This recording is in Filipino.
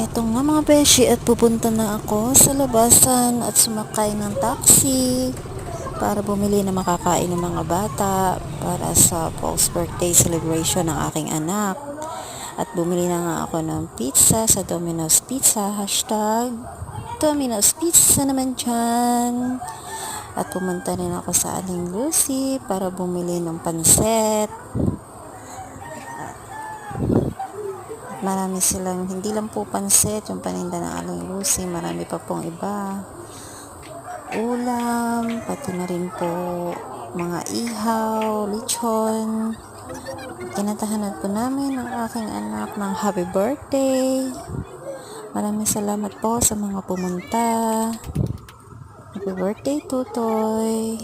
Eto nga mga beshi at pupunta na ako sa labasan at sumakay ng taxi para bumili na makakain ng mga bata para sa post birthday celebration ng aking anak. At bumili na nga ako ng pizza sa Domino's Pizza, hashtag Domino's Pizza naman dyan. At pumunta rin ako sa Aling Lucy para bumili ng pansit. Marami silang, hindi lang po pansit, yung paninda ng Aling Lucy, marami pa pong iba. Ulam, pati na rin po mga ihaw, lechon. Kinatahanan po namin ang aking anak ng happy birthday. Maraming salamat po sa mga pumunta. Happy birthday, Tutoy.